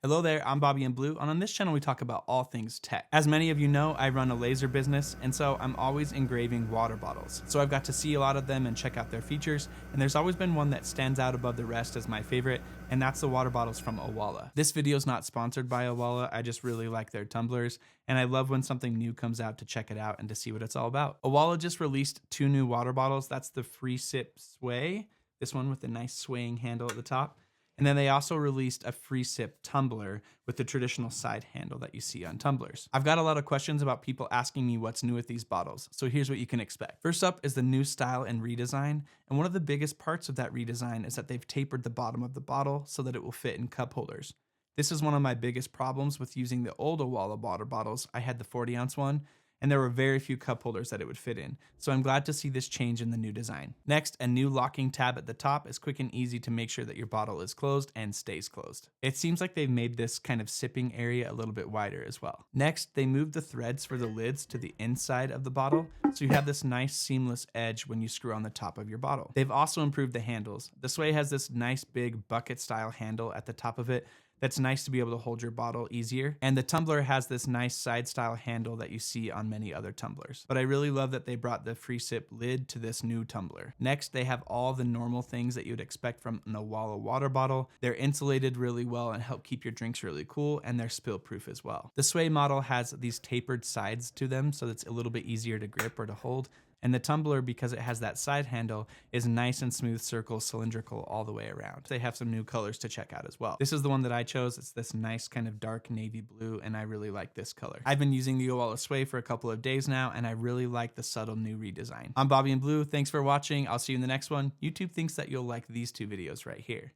Hello there, I'm BobbyInBlue, and on this channel we talk about all things tech. As many of you know, I run a laser business, and so I'm always engraving water bottles. So I've got to see a lot of them and check out their features, and there's always been one that stands out above the rest as my favorite, and that's the water bottles from Owala. This video is not sponsored by Owala, I just really like their tumblers, and I love when something new comes out to check it out and to see what it's all about. Owala just released 2 new water bottles. That's the FreeSip Sway, this one with the nice swaying handle at the top. And then they also released a FreeSip Tumbler with the traditional side handle that you see on tumblers. I've got a lot of questions about people asking me what's new with these bottles, so here's what you can expect. First up is the new style and redesign, and one of the biggest parts of that redesign is that they've tapered the bottom of the bottle so that it will fit in cup holders. This is one of my biggest problems with using the old Owala water bottles. I had the 40-ounce one, and there were very few cup holders that it would fit in, so I'm glad to see this change in the new design. Next, a new locking tab at the top is quick and easy to make sure that your bottle is closed and stays closed. It seems like they've made this kind of sipping area a little bit wider as well. Next, they moved the threads for the lids to the inside of the bottle, so you have this nice seamless edge when you screw on the top of your bottle. They've also improved the handles. The Sway has this nice big bucket style handle at the top of it that's nice to be able to hold your bottle easier. And the tumbler has this nice side style handle that you see on many other tumblers. But I really love that they brought the FreeSip lid to this new tumbler. Next, they have all the normal things that you'd expect from an Owala water bottle. They're insulated really well and help keep your drinks really cool, and they're spill proof as well. The Sway model has these tapered sides to them, so it's a little bit easier to grip or to hold. And the tumbler, because it has that side handle, is nice and smooth circle, cylindrical all the way around. They have some new colors to check out as well. This is the one that I chose. It's this nice kind of dark navy blue, and I really like this color. I've been using the Owala Sway for a couple of days now, and I really like the subtle new redesign. I'm BobbyInBlue. Thanks for watching. I'll see you in the next one. YouTube thinks that you'll like these 2 videos right here.